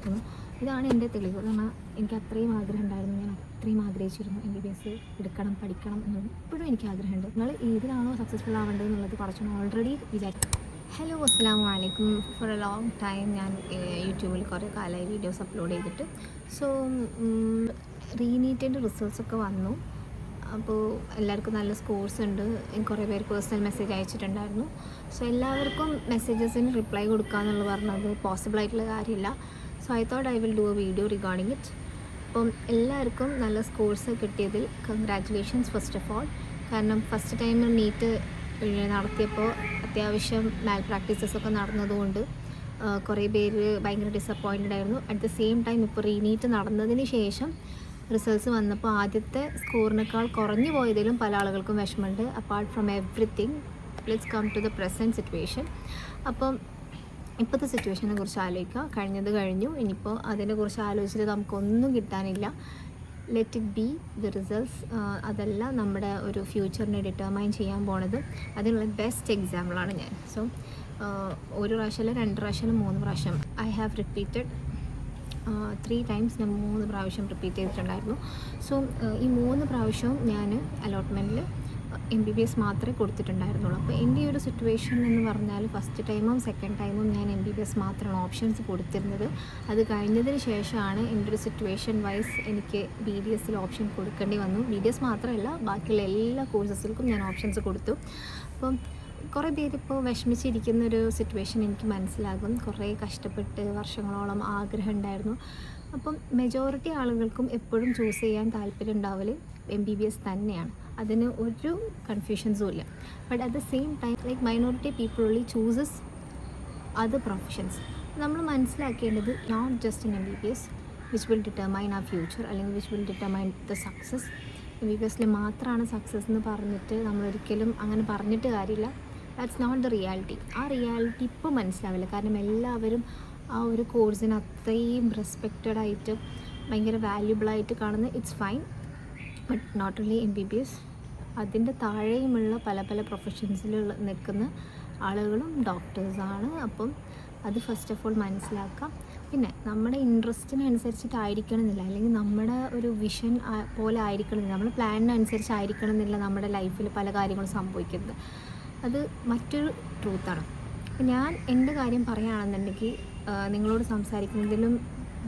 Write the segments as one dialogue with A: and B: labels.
A: പറ്റുന്നു. ഇതാണ് എൻ്റെ തെളിവ്. കാരണം എനിക്ക് അത്രയും ആഗ്രഹം ഉണ്ടായിരുന്നു, ഞാൻ അത്രയും ആഗ്രഹിച്ചിരുന്നു MBBS എടുക്കണം, പഠിക്കണം എന്ന്. ഇപ്പോഴും എനിക്ക് ആഗ്രഹമുണ്ട്. നിങ്ങൾ ഏതിലാണോ സക്സസ്ഫുൾ ആവേണ്ടത് എന്നുള്ളത് പഠിച്ചു ഓൾറെഡി വിചാരിച്ചു. ഹലോ, അസ്സലാമു അലൈക്കും. ഫോർ എ ലോങ് ടൈം ഞാൻ യൂട്യൂബിൽ കുറേ കാലമായി വീഡിയോസ് അപ്ലോഡ് ചെയ്തിട്ട്. സോ റീനീറ്റിൻ്റെ റിസൾട്ട്സൊക്കെ വന്നു. അപ്പോൾ എല്ലാവർക്കും നല്ല സ്കോർസ് ഉണ്ട്. കുറേ പേര് പേഴ്സണൽ മെസ്സേജ് അയച്ചിട്ടുണ്ടായിരുന്നു. സോ എല്ലാവർക്കും മെസ്സേജസിന് റിപ്ലൈ കൊടുക്കുക എന്നുള്ളത് പറഞ്ഞത് പോസിബിളായിട്ടുള്ള കാര്യമില്ല. So I thought I will do a video regarding it. അപ്പം എല്ലാവർക്കും നല്ല സ്കോർസ് കിട്ടിയതിൽ കൺഗ്രാറ്റുലേഷൻസ് ഫസ്റ്റ് ഓഫ് ഓൾ. കാരണം ഫസ്റ്റ് ടൈം നീറ്റ് നടത്തിയപ്പോൾ അത്യാവശ്യം മാൽ പ്രാക്ടീസസൊക്കെ നടന്നതുകൊണ്ട് കുറേ പേര് ഭയങ്കര ഡിസപ്പോയിൻറ്റഡ് ആയിരുന്നു. അറ്റ് ദ സെയിം ടൈം ഇപ്പോൾ റീനീറ്റ് നടന്നതിന് ശേഷം റിസൾട്ട്സ് വന്നപ്പോൾ ആദ്യത്തെ സ്കോറിനേക്കാൾ കുറഞ്ഞു പോയതിലും പല ആളുകൾക്കും വിഷമമുണ്ട്. Apart from everything, let's come to the present situation. അപ്പം ഇപ്പോഴത്തെ സിറ്റുവേഷനെ കുറിച്ച് ആലോചിക്കുക. കഴിഞ്ഞത് കഴിഞ്ഞു, ഇനിയിപ്പോൾ അതിനെക്കുറിച്ച് ആലോചിച്ചിട്ട് നമുക്കൊന്നും കിട്ടാനില്ല. Let it be the results. അതല്ല നമ്മുടെ ഒരു ഫ്യൂച്ചറിനെ ഡിറ്റർമൈൻ ചെയ്യാൻ പോണത്. അതിനുള്ള ബെസ്റ്റ് എക്സാമ്പിളാണ് ഞാൻ. സോ ഒരു പ്രാവശ്യമല്ല, 2 പ്രാവശ്യം, 3 പ്രാവശ്യം ഐ ഹാവ് റിപ്പീറ്റഡ് 3 ടൈംസ്. ഞാൻ 3 പ്രാവശ്യം റിപ്പീറ്റ് ചെയ്തിട്ടുണ്ടായിരുന്നു. സോ ഈ 3 പ്രാവശ്യവും ഞാൻ അലോട്ട്മെൻറ്റിൽ MBBS മാത്രമേ കൊടുത്തിട്ടുണ്ടായിരുന്നുള്ളൂ. അപ്പോൾ എൻ്റെ ഈ ഒരു സിറ്റുവേഷൻ എന്ന് പറഞ്ഞാൽ ഫസ്റ്റ് ടൈമും സെക്കൻഡ് ടൈമും ഞാൻ MBBS മാത്രമാണ് ഓപ്ഷൻസ് കൊടുത്തിരുന്നത്. അത് കഴിഞ്ഞതിന് ശേഷമാണ് എൻ്റെ ഒരു സിറ്റുവേഷൻ വൈസ് എനിക്ക് BDSൽ ഓപ്ഷൻ കൊടുക്കേണ്ടി വന്നു. BDS മാത്രമല്ല, ബാക്കിയുള്ള എല്ലാ കോഴ്സസിൽക്കും ഞാൻ ഓപ്ഷൻസ് കൊടുത്തു. അപ്പം കുറേ പേരിപ്പോൾ വിഷമിച്ചിരിക്കുന്നൊരു സിറ്റുവേഷൻ എനിക്ക് മനസ്സിലാകും. കുറേ കഷ്ടപ്പെട്ട് വർഷങ്ങളോളം ആഗ്രഹം ഉണ്ടായിരുന്നു. അപ്പം മെജോറിറ്റി ആളുകൾക്കും എപ്പോഴും ചൂസ് ചെയ്യാൻ താല്പര്യം ഉണ്ടാവല് MBBS തന്നെയാണ്. അതിന് ഒരു കൺഫ്യൂഷൻസും ഇല്ല. But at the same time like minority people only chooses other professions. നമ്മൾ മനസ്സിലാക്കേണ്ടത് not just in MBBS which will determine ആ ഫ്യൂച്ചർ, അല്ലെങ്കിൽ which will determine the success. MBBSൽ മാത്രമാണ് സക്സസ് എന്ന് പറഞ്ഞിട്ട് നമ്മളൊരിക്കലും അങ്ങനെ പറഞ്ഞിട്ട് കാര്യമില്ല. That's not the reality. ആ റിയാലിറ്റി ഇപ്പോൾ മനസ്സിലാവില്ല. കാരണം എല്ലാവരും ആ ഒരു കോഴ്സിന് അത്രയും റെസ്പെക്റ്റഡ് ആയിട്ട് ഭയങ്കര വാല്യുബിളായിട്ട് കാണുന്ന it's fine. But not only MBBS, അതിൻ്റെ താഴെയുമുള്ള പല പല പ്രൊഫഷൻസിൽ നിൽക്കുന്ന ആളുകളും ഡോക്ടേഴ്സാണ്. അപ്പം അത് ഫസ്റ്റ് ഓഫ് ഓൾ മനസ്സിലാക്കാം. പിന്നെ നമ്മുടെ ഇൻട്രസ്റ്റിനനുസരിച്ചിട്ടായിരിക്കണമെന്നില്ല, അല്ലെങ്കിൽ നമ്മുടെ ഒരു വിഷൻ പോലെ ആയിരിക്കണമെന്നില്ല, നമ്മുടെ പ്ലാനിനനുസരിച്ചായിരിക്കണമെന്നില്ല നമ്മുടെ ലൈഫിൽ പല കാര്യങ്ങളും സംഭവിക്കുന്നത്. അത് മറ്റൊരു ട്രൂത്താണ്. ഞാൻ എൻ്റെ കാര്യം പറയുകയാണെന്നുണ്ടെങ്കിൽ നിങ്ങളോട് സംസാരിക്കുന്നതിലും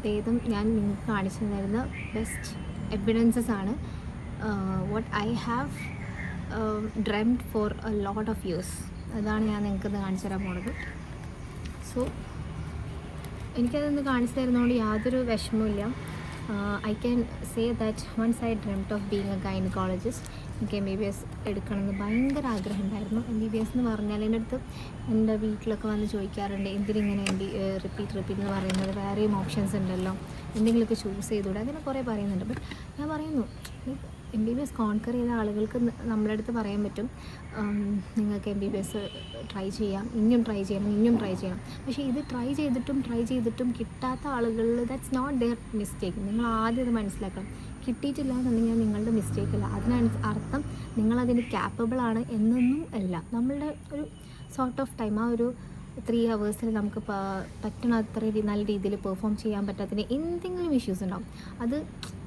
A: ഭേദം ഞാൻ നിങ്ങൾക്ക് കാണിച്ചു തരുന്ന ബെസ്റ്റ് എവിഡൻസസ് ആണ്. What I have dreamed for a lot of years, അതാണ് ഞാൻ നിങ്ങൾക്കിന്ന് കാണിച്ചു തരാൻ പോണത്. സോ എനിക്കതൊന്ന് കാണിച്ചു തരുന്നതുകൊണ്ട് യാതൊരു വിഷമവുമില്ല. I can say that once I dreamed of being a gynaecologist. എനിക്ക് MBBS എടുക്കണമെന്ന് ഭയങ്കര ആഗ്രഹം ഉണ്ടായിരുന്നു. MBBS എന്ന് പറഞ്ഞാൽ എൻ്റെ അടുത്ത് എൻ്റെ വീട്ടിലൊക്കെ വന്ന് ചോദിക്കാറുണ്ട്, എന്തിനിങ്ങനെ റിപ്പീറ്റ് എന്ന് പറയുന്നത്, വേറെയും ഓപ്ഷൻസ് ഉണ്ടല്ലോ, എന്തെങ്കിലുമൊക്കെ ചൂസ് ചെയ്തുകൂടെ, അങ്ങനെ കുറേ പറയുന്നുണ്ട്. ബട്ട് ഞാൻ പറയുന്നു, MBBS കോൺകർ ചെയ്ത ആളുകൾക്ക് നമ്മളെ അടുത്ത് പറയാൻ പറ്റും, നിങ്ങൾക്ക് MBBS ട്രൈ ചെയ്യാം, ഇനിയും ട്രൈ ചെയ്യണം. പക്ഷേ ഇത് ട്രൈ ചെയ്തിട്ടും കിട്ടാത്ത ആളുകളിൽ ദാറ്റ്സ് നോട്ട് ദെയർ മിസ്റ്റേക്ക്. നിങ്ങൾ ആദ്യം അത് മനസ്സിലാക്കണം. കിട്ടിയിട്ടില്ല എന്നുണ്ടെങ്കിൽ നിങ്ങളുടെ മിസ്റ്റേക്കല്ല. അർത്ഥം നിങ്ങളതിന് ക്യാപ്പബിളാണ് എന്നൊന്നും അല്ല. നമ്മളുടെ ഒരു സോർട്ട് ഓഫ് ടൈം, ആ ഒരു 3 hours നമുക്ക് പറ്റണ അത്ര നല്ല രീതിയിൽ പെർഫോം ചെയ്യാൻ പറ്റാത്തതിന് എന്തെങ്കിലും ഇഷ്യൂസ് ഉണ്ടാവും. അത്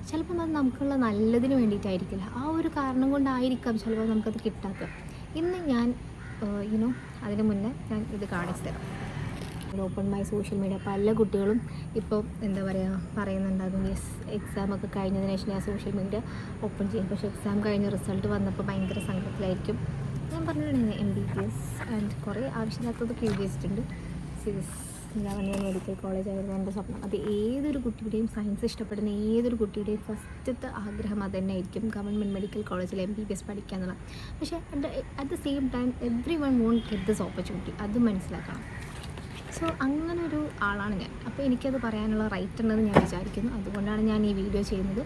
A: ചിലപ്പം അത് നമുക്കുള്ള നല്ലതിന് വേണ്ടിയിട്ടായിരിക്കില്ല. ആ ഒരു കാരണം കൊണ്ടായിരിക്കാം ചിലപ്പോൾ നമുക്കത് കിട്ടാത്തത്. ഇന്ന് ഞാൻ അതിന് മുന്നേ ഞാൻ ഇത് കാണിച്ചു തരാം. Open my social media. പല കുട്ടികളും ഇപ്പോൾ പറയുന്നുണ്ടാകും, യെസ് എക്സാമൊക്കെ കഴിഞ്ഞതിന് ശേഷം ഞാൻ സോഷ്യൽ മീഡിയ ഓപ്പൺ ചെയ്യും. പക്ഷേ എക്സാം കഴിഞ്ഞ് റിസൾട്ട് വന്നപ്പോൾ ഭയങ്കര സങ്കടത്തിലായിരിക്കും. ഞാൻ പറഞ്ഞിട്ടുണ്ടായിരുന്നു MBBS ആൻഡ് കുറേ ആവശ്യമില്ലാത്തതൊക്കെ എഴുതി വെച്ചിട്ടുണ്ട്. ഗവൺമെൻറ് മെഡിക്കൽ കോളേജ് ആയിരുന്നു എൻ്റെ സ്വപ്നം. അത് ഏതൊരു കുട്ടിയുടെയും, സയൻസ് ഇഷ്ടപ്പെടുന്ന ഏതൊരു കുട്ടിയുടെയും ഫസ്റ്റത്തെ ആഗ്രഹം അത് തന്നെ ആയിരിക്കും, ഗവൺമെൻറ് മെഡിക്കൽ കോളേജിൽ MBBS പഠിക്കുക എന്നുള്ളത്. പക്ഷേ at the same time everyone won't get this opportunity, അത് മനസ്സിലാക്കണം. സോ അങ്ങനെ ഒരു ആളാണ് ഞാൻ. അപ്പോൾ എനിക്കത് പറയാനുള്ള റൈറ്റ് ഉണ്ടെന്ന് ഞാൻ വിചാരിക്കുന്നു. അതുകൊണ്ടാണ് ഞാൻ ഈ വീഡിയോ ചെയ്യുന്നത്.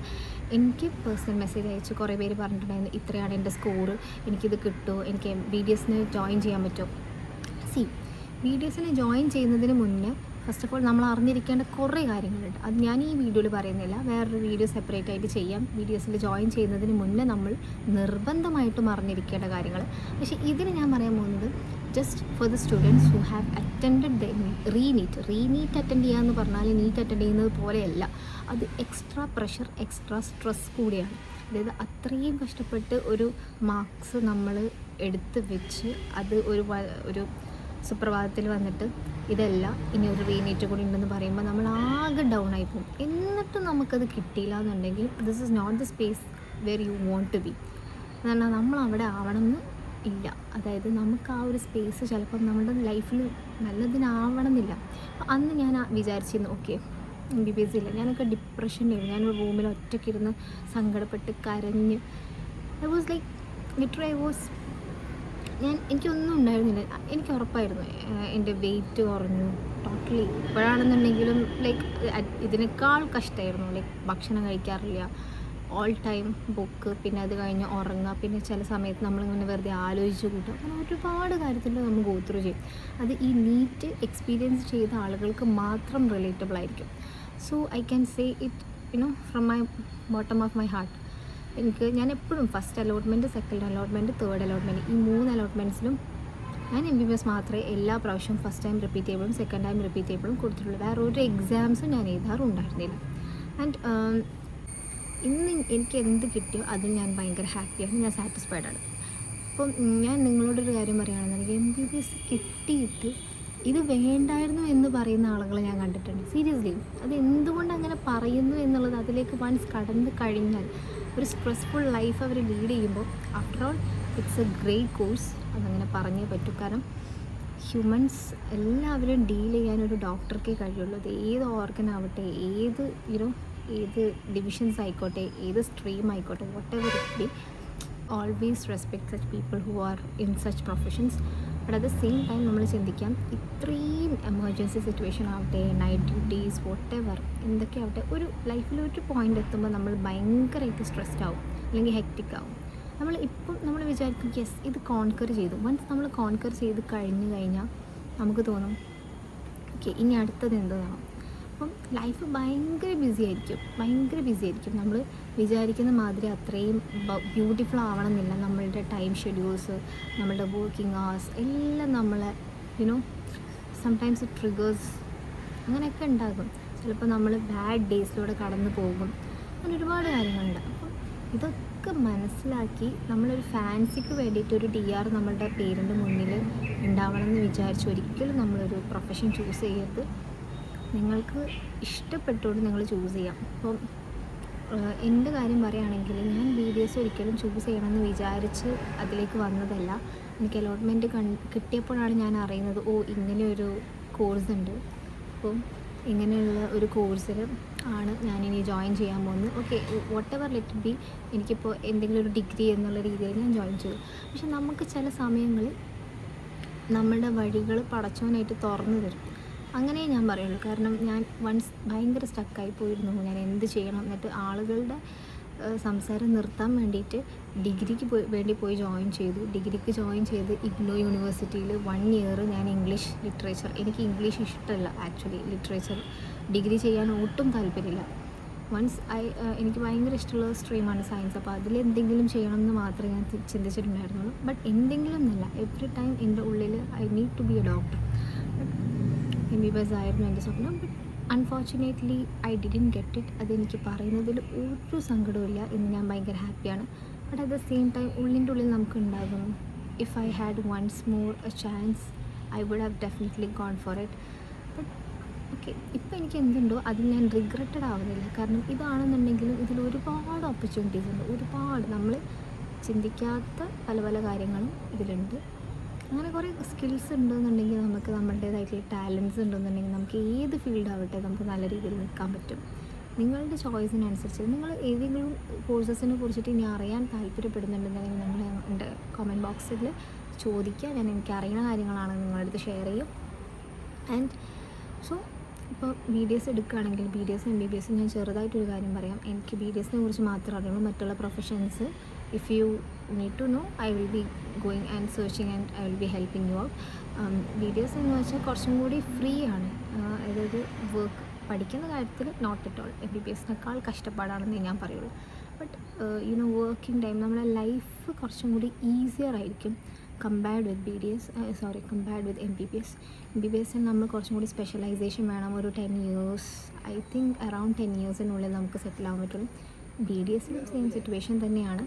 A: എനിക്ക് പേഴ്സണൽ മെസ്സേജ് അയച്ച് കുറേ പേര് പറഞ്ഞിട്ടുണ്ടായിരുന്നു, ഇത്രയാണ് എൻ്റെ സ്കോറ്, എനിക്കിത് കിട്ടുമോ, എനിക്ക് BDSന് ജോയിൻ ചെയ്യാൻ പറ്റുമോ. BDSന് ജോയിൻ ചെയ്യുന്നതിന് മുന്നേ ഫസ്റ്റ് ഓഫ് ഓൾ നമ്മൾ അറിഞ്ഞിരിക്കേണ്ട കുറേ കാര്യങ്ങളുണ്ട്. അത് ഞാൻ ഈ വീഡിയോയിൽ പറയുന്നില്ല, വേറൊരു വീഡിയോ സെപ്പറേറ്റ് ആയിട്ട് ചെയ്യാം. വീഡിയോസിൽ ജോയിൻ ചെയ്യുന്നതിന് മുന്നേ നമ്മൾ നിർബന്ധമായിട്ടും അറിഞ്ഞിരിക്കേണ്ട കാര്യങ്ങൾ. പക്ഷേ ഇതിന് ഞാൻ പറയാൻ പോകുന്നത് just for the students who have attended the reNEET attend ചെയ്യുക എന്ന് പറഞ്ഞാൽ നീറ്റ് അറ്റൻഡ് ചെയ്യുന്നത് പോലെയല്ല. അത് എക്സ്ട്രാ പ്രഷർ, എക്സ്ട്രാ സ്ട്രെസ് കൂടിയാണ്. അതായത് അത്രയും കഷ്ടപ്പെട്ട് ഒരു മാർക്സ് നമ്മൾ എടുത്ത് വെച്ച് അത് ഒരു സുപ്രഭാതത്തിൽ വന്നിട്ട് ഇതല്ല ഇനി ഒരു റീനീറ്റ് കൂടി ഉണ്ടെന്ന് പറയുമ്പോൾ നമ്മൾ ആകെ ഡൗൺ ആയി പോകും. എന്നിട്ട് നമുക്കത് കിട്ടിയില്ല എന്നുണ്ടെങ്കിൽ this is not the space where you want to be. എന്ന് പറഞ്ഞാൽ നമ്മൾ അവിടെ ആവണമെന്ന് ഇല്ല. അതായത് നമുക്ക് ആ ഒരു സ്പേസ് ചിലപ്പം നമ്മുടെ ലൈഫിൽ നല്ലതിനാവണമെന്നില്ല. അന്ന് ഞാൻ വിചാരിച്ചിരുന്നു ഓക്കെ MBBS ഇല്ല, ഞാനൊക്കെ ഡിപ്രഷനിലായിരുന്നു. ഞാനൊരു റൂമിൽ ഒറ്റയ്ക്കിരുന്ന് സങ്കടപ്പെട്ട് കരഞ്ഞ് എനിക്കൊന്നും ഉണ്ടായിരുന്നില്ല. എനിക്ക് ഉറപ്പായിരുന്നു എൻ്റെ വെയിറ്റ് കുറഞ്ഞു ടോട്ടലി. ഇപ്പോഴാണെന്നുണ്ടെങ്കിലും ഇതിനേക്കാൾ കഷ്ടമായിരുന്നു. ഭക്ഷണം കഴിക്കാറില്ല, ഓൾ ടൈം ബുക്ക്, പിന്നെ അത് കഴിഞ്ഞ് ഉറങ്ങുക, പിന്നെ ചില സമയത്ത് നമ്മളിങ്ങനെ വെറുതെ ആലോചിച്ച് കൂട്ടുക, അങ്ങനെ ഒരുപാട് കാര്യത്തിൽ നമ്മൾ ഗോ ത്രൂ ചെയ്യും. അത് ഈ നീറ്റ് എക്സ്പീരിയൻസ് ചെയ്ത ആളുകൾക്ക് മാത്രം റിലേറ്റബിൾ ആയിരിക്കും. So I can say it from my bottom of my heart. ഞാൻ എപ്പോഴും first allotment, second allotment, third allotment, ഈ 3 അലോട്ട്മെൻറ്റ്സിലും ഞാൻ MBBS മാത്രമേ എല്ലാ പ്രാവശ്യവും ഫസ്റ്റ് ടൈം റിപ്പീറ്റ് ചെയ്യുമ്പോഴും സെക്കൻഡ് ടൈം റിപ്പീറ്റ് ചെയ്യുമ്പോഴും കൊടുത്തിട്ടുള്ളൂ. വേറെ ഒരു എക്സാംസും ഞാൻ എഴുതാറുണ്ടായിരുന്നില്ല. ആൻഡ് ഇന്ന് എനിക്ക് എന്ത് കിട്ടിയോ അതിൽ ഞാൻ ഭയങ്കര ഹാപ്പിയാണ്, ഞാൻ സാറ്റിസ്ഫൈഡ് ആണ്. അപ്പം ഞാൻ നിങ്ങളോടൊരു കാര്യം പറയുകയാണെന്നുണ്ടെങ്കിൽ MBBS കിട്ടിയിട്ട് ഇത് വേണ്ടായിരുന്നു എന്ന് പറയുന്ന ആളുകളെ ഞാൻ കണ്ടിട്ടുണ്ട്. സീരിയസ്ലി അത് എന്തുകൊണ്ട് അങ്ങനെ പറയുന്നു എന്നുള്ളത് അതിലേക്ക് വൺസ് കടന്ന് കഴിഞ്ഞാൽ ഒരു സ്ട്രെസ്ഫുൾ ലൈഫ് അവർ ലീഡ് ചെയ്യുമ്പോൾ after all it's A great course. അതങ്ങനെ പറഞ്ഞേ പറ്റൂ. കാരണം ഹ്യൂമൻസ് എല്ലാവരും ഡീൽ ചെയ്യാനൊരു ഡോക്ടർക്കേ കഴിയുള്ളൂ. അത് ഏത് ഓർഗൻ ആവട്ടെ, ഏത് ഡിവിഷൻസ് ആയിക്കോട്ടെ, ഏത് സ്ട്രീം ആയിക്കോട്ടെ, what ever it be, always respect such people who are in such professions. But at the same time നമ്മൾ ചിന്തിക്കാം, ഇത്രയും എമർജൻസി സിറ്റുവേഷൻ ആവട്ടെ, നൈറ്റ് ഡ്യൂട്ടീസ്, വാട്ട് എവർ എന്തൊക്കെ ആവട്ടെ, ഒരു ലൈഫിലൊരു പോയിൻ്റ് എത്തുമ്പോൾ നമ്മൾ ഭയങ്കരമായിട്ട് സ്ട്രെസ്ഡ് ആവും, അല്ലെങ്കിൽ ഹെക്റ്റിക് ആവും. നമ്മൾ വിചാരിക്കും യെസ് ഇത് കോൺക്കർ ചെയ്തു. വൺസ് നമ്മൾ കോൺക്കർ ചെയ്ത് കഴിഞ്ഞാൽ നമുക്ക് തോന്നും ഓക്കെ ഇനി അടുത്തത് എന്താണ്. അപ്പം ലൈഫ് ഭയങ്കര ബിസി ആയിരിക്കും. നമ്മൾ വിചാരിക്കുന്ന മാതിരി അത്രയും ബ്യൂട്ടിഫുൾ ആവണമെന്നില്ല. നമ്മളുടെ ടൈം ഷെഡ്യൂൾസ്, നമ്മളുടെ വർക്കിംഗ് അവേഴ്സ് എല്ലാം നമ്മളെ സംടൈംസ് ഇറ്റ് ട്രിഗേഴ്സ്, അങ്ങനെയൊക്കെ ഉണ്ടാകും. ചിലപ്പോൾ നമ്മൾ ബാഡ് ഡേയ്സിലൂടെ കടന്നു പോകും. അങ്ങനെ ഒരുപാട് കാര്യങ്ങളുണ്ട്. അപ്പം ഇതൊക്കെ മനസ്സിലാക്കി നമ്മളൊരു ഫാൻസിക്ക് വേണ്ടിയിട്ട് ഒരു DR നമ്മളുടെ പേരിൻ്റെ മുന്നിൽ ഉണ്ടാവണം എന്ന് വിചാരിച്ച് ഒരിക്കലും നമ്മളൊരു പ്രൊഫഷൻ ചൂസ് ചെയ്യരുത്. നിങ്ങൾക്ക് ഇഷ്ടപ്പെട്ടുകൊണ്ട് നിങ്ങൾ ചൂസ് ചെയ്യാം. അപ്പം എൻ്റെ കാര്യം പറയുകയാണെങ്കിൽ ഞാൻ BBS ഒരിക്കലും ചൂസ് ചെയ്യണമെന്ന് വിചാരിച്ച് അതിലേക്ക് വന്നതല്ല. എനിക്ക് അലോട്ട്മെൻറ്റ് കിട്ടിയപ്പോഴാണ് ഞാൻ അറിയുന്നത് ഇങ്ങനെയൊരു കോഴ്സ് ഉണ്ട്. അപ്പം ഇങ്ങനെയുള്ള ഒരു കോഴ്സിൽ ആണ് ഞാനിനി ജോയിൻ ചെയ്യാൻ പോകുന്നത്. Okay what ever let be, എനിക്കിപ്പോൾ എന്തെങ്കിലും ഒരു ഡിഗ്രി എന്നുള്ള രീതിയിൽ ഞാൻ ജോയിൻ ചെയ്തു. പക്ഷെ നമുക്ക് ചില സമയങ്ങളിൽ നമ്മളുടെ വഴികൾ പടച്ചവനായിട്ട് തുറന്നു തരും. അങ്ങനെ ഞാൻ പറയുള്ളൂ. കാരണം ഞാൻ വൺസ് ഭയങ്കര സ്റ്റക്കായി പോയിരുന്നു. ഞാൻ എന്ത് ചെയ്യണം, എന്നിട്ട് ആളുകളുടെ സംസാരം നിർത്താൻ വേണ്ടിയിട്ട് ഡിഗ്രിക്ക് പോയി ജോയിൻ ചെയ്തു. ഡിഗ്രിക്ക് ജോയിൻ ചെയ്ത് IGNOU യൂണിവേഴ്സിറ്റിയിൽ 1 ഇയർ ഞാൻ ഇംഗ്ലീഷ് ലിറ്ററേച്ചർ, എനിക്ക് ഇംഗ്ലീഷ് ഇഷ്ടമല്ല ആക്ച്വലി, ലിറ്ററേച്ചർ ഡിഗ്രി ചെയ്യാൻ ഒട്ടും താല്പര്യമില്ല. എനിക്ക് ഭയങ്കര ഇഷ്ടമുള്ള സ്ട്രീമാണ് സയൻസ്. അപ്പോൾ അതിലെന്തെങ്കിലും ചെയ്യണമെന്ന് മാത്രമേ ഞാൻ ചിന്തിച്ചിട്ടുണ്ടായിരുന്നുള്ളൂ. ബട്ട് എന്തെങ്കിലും എന്നല്ല, എവറി ടൈം എൻ്റെ ഉള്ളിൽ I need to be a doctor. MBBS ആയിരുന്നു എൻ്റെ സ്വപ്നം. But unfortunately I didn't get it. അതെനിക്ക് പറയുന്നതിൽ ഒരു സങ്കടമില്ല, ഇന്ന് ഞാൻ ഭയങ്കര ഹാപ്പിയാണ്. But at the same time ഉള്ളിൻ്റെ ഉള്ളിൽ നമുക്ക് ഉണ്ടാകും if I had once more a chance I would have definitely gone for it. But okay ഇപ്പോൾ എനിക്ക് എന്തുണ്ടോ അതിൽ ഞാൻ റിഗ്രറ്റഡ് ആവുന്നില്ല. കാരണം ഇതാണെന്നുണ്ടെങ്കിലും ഇതിൽ ഒരുപാട് ഓപ്പർച്യൂണിറ്റീസ് ഉണ്ട്, ഒരുപാട് നമ്മൾ ചിന്തിക്കാത്ത പല പല കാര്യങ്ങളും ഇതിലുണ്ട്. അങ്ങനെ കുറേ സ്കിൽസ് ഉണ്ടെന്നുണ്ടെങ്കിൽ നമുക്ക് നമ്മളുടേതായിട്ടുള്ള ടാലൻസ് ഉണ്ടെന്നുണ്ടെങ്കിൽ നമുക്ക് ഏത് ഫീൽഡാവട്ടെ നമുക്ക് നല്ല രീതിയിൽ നിൽക്കാൻ പറ്റും. നിങ്ങളുടെ ചോയ്സിനനുസരിച്ച് നിങ്ങൾ ഏതെങ്കിലും കോഴ്സസിനെ കുറിച്ചിട്ട് ഇനി അറിയാൻ താല്പര്യപ്പെടുന്നുണ്ടെന്നുണ്ടെങ്കിൽ നിങ്ങൾ എൻ്റെ കമൻറ്റ് ബോക്സിൽ ചോദിക്കുക. ഞാൻ എനിക്ക് അറിയുന്ന കാര്യങ്ങളാണ് നിങ്ങളുടെ അടുത്ത് ഷെയർ ചെയ്യും. ആൻഡ് സോ ഇപ്പോൾ BDS എടുക്കുകയാണെങ്കിൽ BDS MBBS ഞാൻ ചെറുതായിട്ടൊരു കാര്യം പറയാം. എനിക്ക് BDSനെ കുറിച്ച് മാത്രമേ അറിയുള്ളൂ. മറ്റുള്ള professions if you need to know, I will be going and searching and I will be helping you out. BDS എന്ന് വെച്ചാൽ കുറച്ചും കൂടി ഫ്രീ ആണ്. അതായത് വർക്ക് പഠിക്കുന്ന കാര്യത്തിൽ നോട്ട് അറ്റ് ഓൾ MBBSനേക്കാൾ കഷ്ടപ്പാടാണെന്നേ ഞാൻ പറയുള്ളൂ. ബട്ട് വർക്കിംഗ് ടൈം നമ്മുടെ ലൈഫ് കുറച്ചും കൂടി ഈസിയർ ആയിരിക്കും കമ്പയർഡ് വിത്ത് MBBSൽ നമ്മൾ കുറച്ചും കൂടി സ്പെഷ്യലൈസേഷൻ വേണം. ഒരു 10 years, ഐ തിങ്ക് അറൗണ്ട് 10 yearsനുള്ളിൽ നമുക്ക് സെറ്റിൽ ആവാൻ പറ്റുള്ളൂ. BDSലും സെയിം സിറ്റുവേഷൻ തന്നെയാണ്.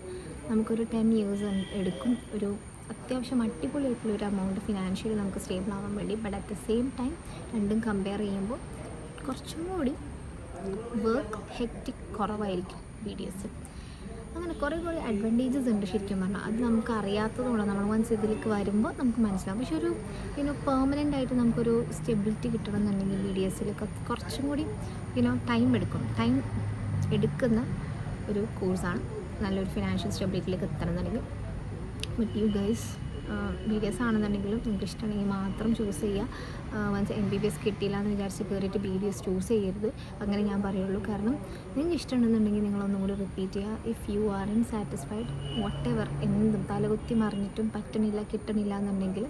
A: നമുക്കൊരു 10 years എടുക്കും ഒരു അത്യാവശ്യം അടിപൊളിയായിട്ടുള്ള ഒരു എമൗണ്ട് ഫിനാൻഷ്യലി നമുക്ക് സ്റ്റേബിൾ ആവാൻ വേണ്ടി. But at the same time രണ്ടും കമ്പയർ ചെയ്യുമ്പോൾ കുറച്ചും കൂടി വർക്ക് ഹെക്റ്റിക് കുറവായിരിക്കും BDS. അങ്ങനെ കുറേ അഡ്വാൻറ്റേജസ് ഉണ്ട് ശരിക്കും പറഞ്ഞാൽ. അത് നമുക്ക് അറിയാത്തതുകൊണ്ട് നമ്മൾ വൺസ് ഇതിലേക്ക് വരുമ്പോൾ നമുക്ക് മനസ്സിലാവും. പക്ഷെ ഒരു പെർമനൻ്റ് ആയിട്ട് നമുക്കൊരു സ്റ്റെബിലിറ്റി കിട്ടണമെന്നുണ്ടെങ്കിൽ BDSൽ കുറച്ചും കൂടി ടൈം എടുക്കുന്ന ഒരു കോഴ്സാണ്. നല്ലൊരു ഫിനാൻഷ്യൽ സ്റ്റെബിലിറ്റിയിലേക്ക് എത്തണമെന്നുണ്ടെങ്കിൽ. ബട്ട് യു ഗൈസ് BDS ആണെന്നുണ്ടെങ്കിലും നിങ്ങൾക്ക് ഇഷ്ടമാണെങ്കിൽ മാത്രം ചൂസ് ചെയ്യുക. വൺസ് MBBS കിട്ടിയില്ല എന്ന് വിചാരിച്ച് കയറിയിട്ട് BDS ചൂസ് ചെയ്യരുത്, അങ്ങനെ ഞാൻ പറയുള്ളൂ. കാരണം നിങ്ങൾക്ക് ഇഷ്ടമുണ്ടെന്നുണ്ടെങ്കിൽ നിങ്ങളൊന്നും കൂടി റിപ്പീറ്റ് ചെയ്യുക. If you are in satisfied whatever, എന്തും തലകുത്തി മറിഞ്ഞിട്ടും കിട്ടണില്ല എന്നുണ്ടെങ്കിൽ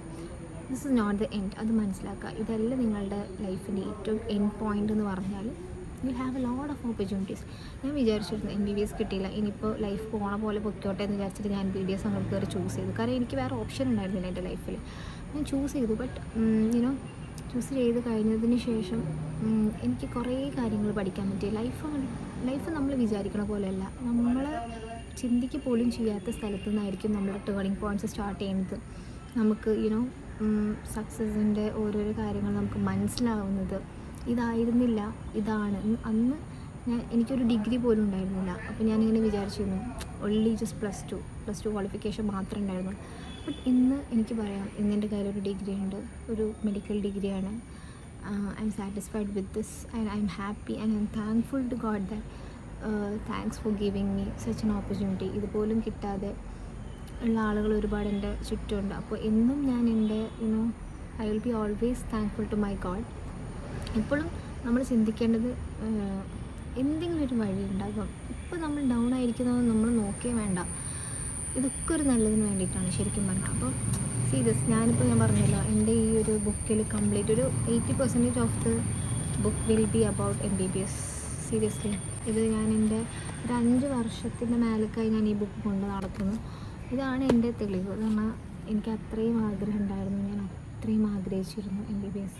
A: this is not the end. അത് മനസ്സിലാക്കുക. ഇതല്ല നിങ്ങളുടെ ലൈഫിൻ്റെ ഏറ്റവും എൻഡ് പോയിൻ്റ് എന്ന് പറഞ്ഞാൽ you have A lot of opportunities. ഞാൻ വിചാരിച്ചിരുന്നു MBBS കിട്ടിയില്ല, ഇനിയിപ്പോൾ ലൈഫ് പോണ പോലെ പൊയ്ക്കോട്ടെ എന്ന് വിചാരിച്ചിട്ട് ഞാൻ BDS അങ്ങോട്ട് കയറി ചൂസ് ചെയ്തു. കാരണം എനിക്ക് വേറെ ഓപ്ഷൻ ഉണ്ടായിരുന്നില്ല എൻ്റെ ലൈഫിൽ. ഞാൻ ചൂസ് ചെയ്തു. ബട്ട് ചൂസ് ചെയ്ത് കഴിഞ്ഞതിന് ശേഷം എനിക്ക് കുറേ കാര്യങ്ങൾ പഠിക്കാൻ പറ്റി. ലൈഫ് നമ്മൾ വിചാരിക്കണ പോലെയല്ല. നമ്മൾ ചിന്തിക്ക് പോലും ചെയ്യാത്ത സ്ഥലത്തു നിന്നായിരിക്കും നമ്മുടെ ടേണിംഗ് പോയിൻറ്റ്സ് സ്റ്റാർട്ട് ചെയ്യുന്നത്. നമുക്ക് സക്സസിൻ്റെ ഓരോരോ കാര്യങ്ങൾ നമുക്ക് മനസ്സിലാവുന്നത് ഇതായിരുന്നില്ല, ഇതാണ്. അന്ന് എനിക്കൊരു ഡിഗ്രി പോലും ഉണ്ടായിരുന്നില്ല. അപ്പോൾ ഞാനിങ്ങനെ വിചാരിച്ചിരുന്നു only just plus two qualification മാത്രമേ ഉണ്ടായിരുന്നു. ബട്ട് ഇന്ന് എനിക്ക് പറയാം, ഇന്നെൻ്റെ കയ്യിലൊരു ഡിഗ്രി ഉണ്ട്, ഒരു മെഡിക്കൽ ഡിഗ്രിയാണ്. I'm satisfied with this and I'm happy and I'm thankful to God that thanks for giving me such an opportunity. ഇതുപോലും കിട്ടാതെ ഉള്ള ആളുകൾ ഒരുപാട് എൻ്റെ ചുറ്റുമുണ്ട്. അപ്പോൾ എന്നും ഞാൻ എൻ്റെ I will be always thankful to my God. എപ്പോഴും നമ്മൾ ചിന്തിക്കേണ്ടത് എന്തെങ്കിലും ഒരു വഴി ഉണ്ടാകും. ഇപ്പോൾ നമ്മൾ ഡൗൺ ആയിരിക്കുന്നത് നമ്മൾ നോക്കേ വേണ്ട. ഇതൊക്കെ ഒരു നല്ലതിന് വേണ്ടിയിട്ടാണ് ശരിക്കും പറഞ്ഞാൽ. അപ്പോൾ സീരിയസ് ഞാൻ പറഞ്ഞല്ലോ, എൻ്റെ ഈ ഒരു ബുക്കിൽ കംപ്ലീറ്റ് ഒരു 80% of the book will be about MBBS. Seriously ഇത് ഞാൻ എൻ്റെ ഒരു 5 വർഷത്തിൻ്റെ മേലേക്കായി ഞാൻ ഈ ബുക്ക് കൊണ്ട് നടക്കുന്നു. ഇതാണ് എൻ്റെ തെളിവ്. കാരണം എനിക്ക് അത്രയും ആഗ്രഹം ഉണ്ടായിരുന്നു, ഞാൻ അത്രയും ആഗ്രഹിച്ചിരുന്നു MBBS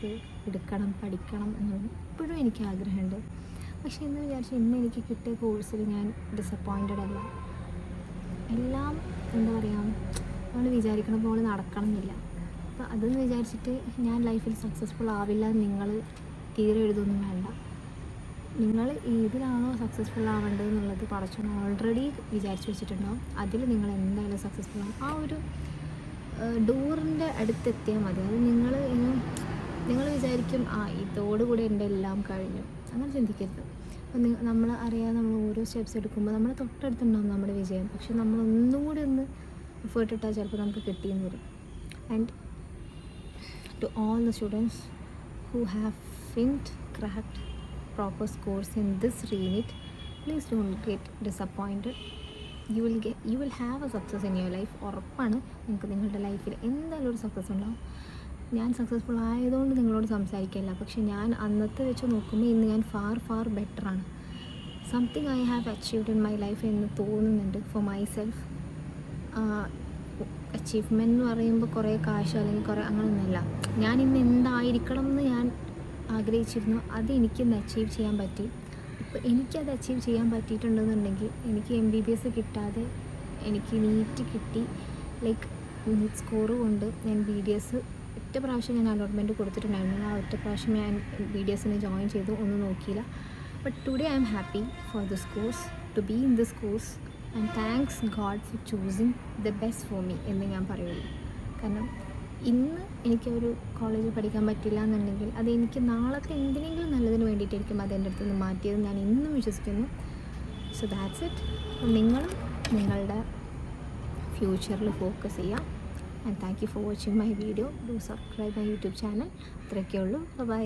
A: എടുക്കണം, പഠിക്കണം എന്നുള്ളത്. ഇപ്പോഴും എനിക്ക് ആഗ്രഹമുണ്ട്. പക്ഷേ എന്ന് വിചാരിച്ച് ഇന്ന് എനിക്ക് കിട്ടിയ കോഴ്സിൽ ഞാൻ ഡിസപ്പോയിൻറ്റഡ് അല്ല. എല്ലാം എന്താ പറയുക, നമ്മൾ വിചാരിക്കണ പോലെ നടക്കണമെന്നില്ല. അപ്പോൾ അതെന്ന് വിചാരിച്ചിട്ട് ഞാൻ ലൈഫിൽ സക്സസ്ഫുൾ ആവില്ല നിങ്ങൾ തീരെ എഴുതൊന്നും വേണ്ട. നിങ്ങൾ ഏതിലാണോ സക്സസ്ഫുൾ ആവേണ്ടത് എന്നുള്ളത് പടച്ചോൻ ഓൾറെഡി വിചാരിച്ച് വെച്ചിട്ടുണ്ടാവും. അതിൽ നിങ്ങൾ എന്തായാലും സക്സസ്ഫുൾ ആവും. ആ ഒരു ഡോറിൻ്റെ അടുത്തെത്തിയാൽ മതി. അത് നിങ്ങൾ വിചാരിക്കും ഇതോടുകൂടി എൻ്റെ എല്ലാം കഴിഞ്ഞു, അങ്ങനെ ചിന്തിക്കരുത്. അപ്പോൾ നമ്മൾ ഓരോ സ്റ്റെപ്സ് എടുക്കുമ്പോൾ നമ്മളെ തൊട്ടടുത്തുണ്ടാകും നമ്മുടെ വിജയം. പക്ഷെ നമ്മളൊന്നും കൂടി ഒന്ന് എഫേർട്ട് ഇട്ടാൽ ചിലപ്പോൾ നമുക്ക് കിട്ടിയെന്ന് വരും. And to all the students who haven't cracked proper scores in this RENEET, please don't get disappointed. You will have a success in your life. ഉറപ്പാണ് നിങ്ങൾക്ക് നിങ്ങളുടെ ലൈഫിൽ എന്തായാലും ഒരു സക്സസ് ഉണ്ടാവും. ഞാൻ സക്സസ്ഫുൾ ആയതുകൊണ്ട് നിങ്ങളോട് സംസാരിക്കില്ല, പക്ഷെ ഞാൻ അന്നത്തെ വെച്ച് നോക്കുമ്പോൾ ഇന്ന് ഞാൻ ഫാർ ബെറ്ററാണ്. Something I have achieved in my life എന്ന് തോന്നുന്നുണ്ട് ഫോർ മൈ സെൽഫ്. അച്ചീവ്മെൻറ്റ് എന്ന് പറയുമ്പോൾ കുറേ കാശ് അല്ലെങ്കിൽ കുറേ അങ്ങനെയൊന്നുമല്ല. ഞാൻ ഇന്ന് എന്തായിരിക്കണം എന്ന് ഞാൻ ആഗ്രഹിച്ചിരുന്നു, അത് എനിക്കിന്ന് അച്ചീവ് ചെയ്യാൻ പറ്റി. ഇപ്പോൾ എനിക്കത് അച്ചീവ് ചെയ്യാൻ പറ്റിയിട്ടുണ്ടെന്നുണ്ടെങ്കിൽ എനിക്ക് MBBS കിട്ടാതെ എനിക്ക് നീറ്റ് കിട്ടി. ലൈക്ക് നീറ്റ് സ്കോർ കൊണ്ട് ഞാൻ BDS ഒറ്റ പ്രാവശ്യം ഞാൻ അലോട്ട്മെൻറ്റ് കൊടുത്തിട്ടുണ്ടായിരുന്നു. ആ ഒറ്റ പ്രാവശ്യം ഞാൻ BDSന് ജോയിൻ ചെയ്തു, ഒന്നും നോക്കിയില്ല. But today I'm happy for this course, to be in this course and thanks God for choosing the best for me എന്ന് ഞാൻ പറയുള്ളൂ. കാരണം ഇന്ന് എനിക്കൊരു കോളേജിൽ പഠിക്കാൻ പറ്റില്ല എന്നുണ്ടെങ്കിൽ അത് എനിക്ക് നാളത്തെ എന്തിനെങ്കിലും നല്ലതിന് വേണ്ടിയിട്ടായിരിക്കും അത് എൻ്റെ അടുത്ത് നിന്ന് മാറ്റിയത് ഞാൻ ഇന്നും വിശ്വസിക്കുന്നു. So that's it. നിങ്ങളും നിങ്ങളുടെ ഫ്യൂച്ചറിൽ ഫോക്കസ് ചെയ്യാം. And thank you for watching my video. Do subscribe my YouTube channel. അത്രയൊക്കെ ഉള്ളൂ. ബൈ.